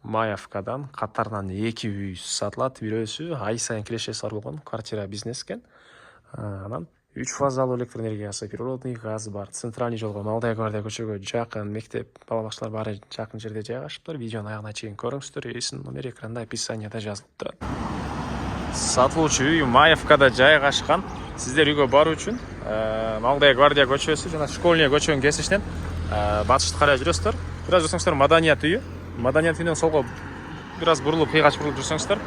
Маевкадан катарынан 2 үй сатылат. Бирөөсү ай сайын кирешеси бар болгон квартира бизнес экен. Анан 3 фазалуу электр энергиясы, природный газ бар. Центральный жолго, Молодая гвардия көчөгө жакын, мектеп, бала бакчалар баары жакын жерде жайгашыптыр. Видеонун аягына чейин көрүңүздөр. Эсин номер экранда описанияда жазылып турат. Сатылуучу үй Маевкада жайгашкан. Сиздер үйгө баруу үчүн Молодая гвардия көчөсү жана Школьный көчөнүн кесишинен батышты карай жүрөсүздөр. Бир аз жүрсөңүздөр Маданият үйү. Маданият үйүнөн солго бир аз бурулуп, кыйгач бурулуп жүрсөңүздөр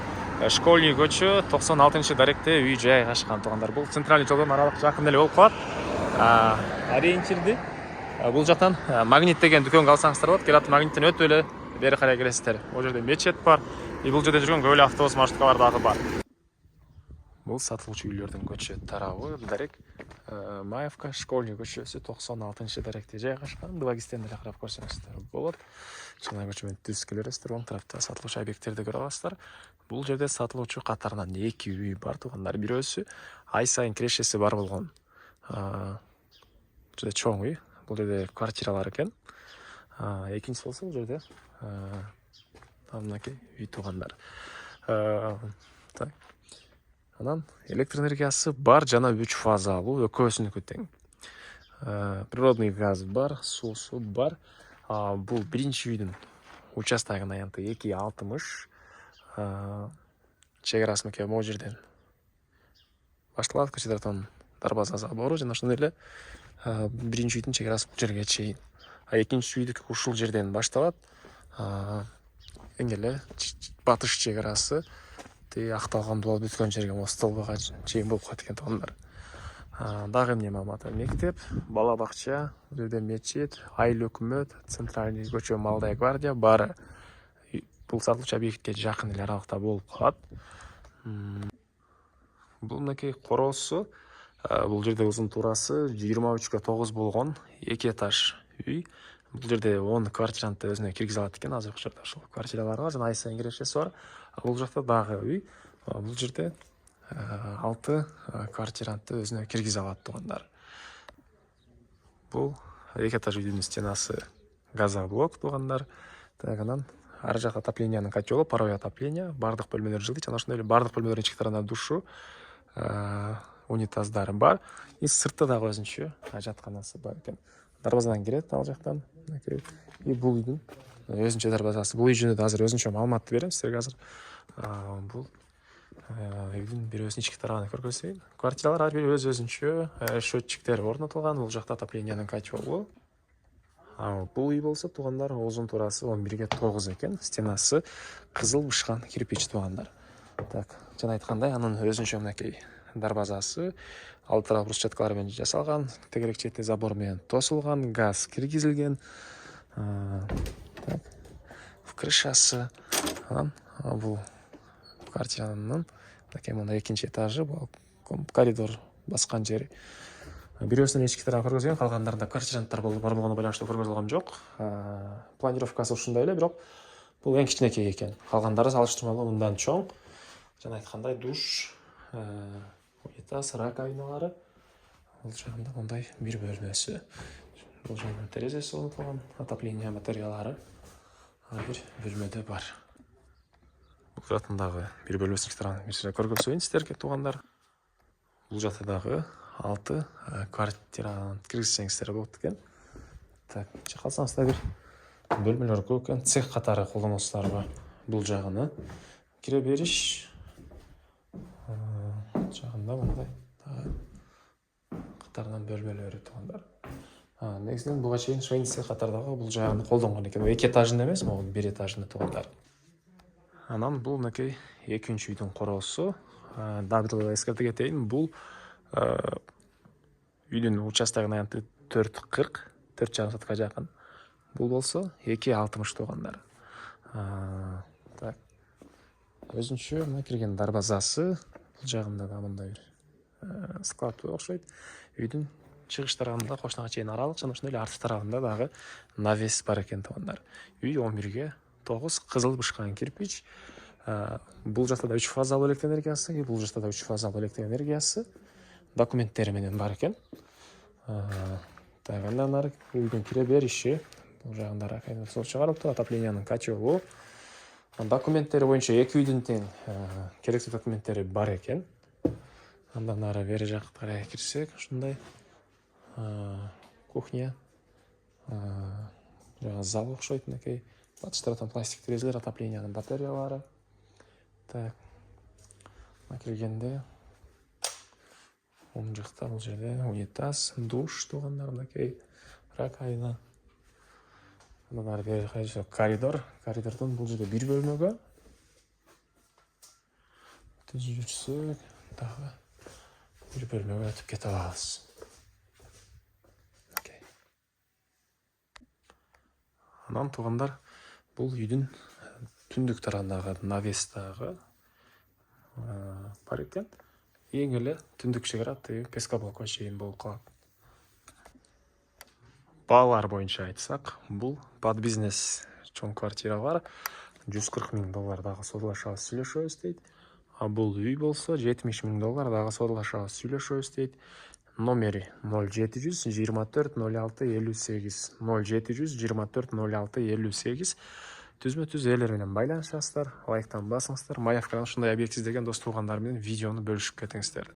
Школьный көчө 96-даректе үй жайгашкан туугандар. Бул центральный жолдон аралык жакын эле болуп калат. Ориентирди бул жактан Магнит деген дүкөнгө алсаңыздар болот. Келат Магниттен өтүп эле бери карай келесиздер. Бул жерде мечет бар. Бул жерде жүргөн көп эле автобус маршруткалар дагы бар. Бул сатылуучу үйлөрдүн көчө тарабы дарек Маевка Школьный көчөсү 96-даректе жайгашкан. Благистен эле карап көрсөңүздөр болот. Жана көчө менен түз келесиздер, оң тарапта сатылуучу объекттерди көрө аласыздар. Бул жерде сатылуучу катарынан 2 үй бар туугандар. Бирөөсү ай сайын кирешеси бар болгон жана чоң үй. Бул жерде квартиралар экен. Экинчиси болсо бул жерде мынакей үй туугандар. Так. Анан электр энергиясы бар жана 3 фазалуу, экөөсүнүкү тең. Природный газ бар, суусу бар. Бул биринчи үйдүн участогунун аянты 2,60. Чек арасы могу жерден башталат, көчө тараптан дарбаза забору жана ошондой эле биринчи үйдүн чек арасы бул жерге чейин. Экинчи үйдүкү ушул жерден башталат. Эң эле батыш чек арасы акталган болуп бүткөн жерге столбага чейин болуп калат экен туугандар. Дагы эмне маалыматы? Мектеп, бала бакча, бул жерде мечет, айыл өкмөт, центральный көчө, Молодая гвардия баары бул сатылуучу объектке жакын эле аралыкта болуп калат. Бул мынакей короосу, бул жерде узун туурасы 23/9 болгон 2 этаж үй. Бул жерде 10 квартиранты өзүнө киргизе алат экен. Азыр учурда ошол квартираларга жана ай сайын кирешеси бар. Бул жакта дагы үй. Бул жерде 6 квартиранты өзүнө киргизе алат туугандар. Бул 2 этаж үйдүн стенасы газоблок туугандар. Так, анан ар жак отоплениянын котелу, паровой отопление, бардык бөлмөлөр жылыйт, жана ошондой эле бардык бөлмөлөрдүн ички тарабында душу, унитаздары бар. И сыртта дагы өзүнчө ажатканасы бар экен. Дарбазадан кирет ал жактан. И бул үйдүн өзүнчө дарбазасы. Бул үй жөнүндө азыр өзүнчө маалыматты берем силерге азыр. Бул үйдүн бирөөсүнүн ички тарабын көрсөтөйүн. Квартиралар ар бири өзүнчө счетчиктери орнотулган. Бул жакта отоплениянын котелу. Бул үй болсо туугандар узун туурасы 11/9 экен. Стенасы кызыл бышкан кирпич туугандар. Так, жана айткандай, анын өзүнчө мынакей дарбазасы алты тарап брусчаткалар менен жасалган, тегерек чети забор менен тосулган, газ киргизилген. Так, крышасы. Бул квартиранын мынакей мына экинчи этажы, бул коридор баскан жери. Бирөөсүнүн ички тарабын көргөзгөн, калгандарында квартиранттар бар болгону байланыштуу көргөзүлгөн жок. Планировкасы ушундай эле, бирок бул эң кичинекей экен. Калгандары салыштырмалуу мындан чоң. Жана айткандай душ, унитаз, раковиналары. Бул жагында мындай бир бөлмөсү. Бул жагында терезеси орнотулган, отопление материалдары бир бөлмөдө бар. Бул жактагы бир бөлмөсүн тарабын көргөзөйүн сиздерге туугандар. Бул жакта дагы 6 квартираны киргизсеңиздер болот экен. Так, чакалсаңыздар бир бөлмөлөр көп экен, цех катары колдоносуздарбы бул жагыны. Кире бериш жагында мындай катарынан бөлмөлөрү туугандар. Негизинен буга чейин швейцар катардагы бул жагын колдонгон экен. 2 этажында эмес, могу 1 этажында туугандар. Анан бул мынакей экинчи үйдүн короосу. Дагы бир эскерте кетейин, бул үйдүн участогунун аянты 4,40, 4,5 сотка жакын. Бул болсо 2,60 туугандар. Так. Өзүнчө мына кирген дарбазасы, бул жагында да мындай бир склад окшойт. Үйдүн чыгыш тарабында кошунага чейин аралык, жана ошондой эле арты тарабында дагы навес бар экен туугандар. Үй 11/9, кызыл бышкан кирпич. Бул жакта да 3 фазалуу электр энергиясы, бул жакта да 3 фазалуу электр энергиясы. Документтери менен бар экен. Так, андан ары үйдүн кире бериши, бул жагында раковина чыгарылыптыр, отоплениянын котелу. Документтери боюнча эки үйдүн тең керектүү документтери бар экен. Андан ары бери жакка карай кирсек, ушундай кухня, жаңа зал окшойт мынакей. Батыш тараптан пластик терезелер, отоплениянын батареялары. Так, мына киргенде оң жакта бул жерде унитаз, душ туугандар, мынакей раковина. Андан ары бери кайсы коридор. Коридордон бул жерде бир бөлмөгө түзүлсөк, дагы бир бөлмөгө өтүп кете алабыз. Анан туугандар, бул үйдүн түндүк тарабындагы навестагы бар экен. Эң эле түндүк шекара Пескоблокко чейин болуп калат. Баалар боюнча айтсак, бул под бизнес чоң квартира бар. $140 000 дагы содалашабыз, сүйлөшөбүз дейт. А бул үй болсо $70 000 дагы содалашабыз, сүйлөшөбүз дейт. Номери 0700 24 06 58 0700 24 06 58. Түзмө-түз элер менен байланышасыздар, лайктан басыңыздар. Маевкадан ушундай объект издеген дос туугандар менен видеону бөлүшүп кетиңиздер.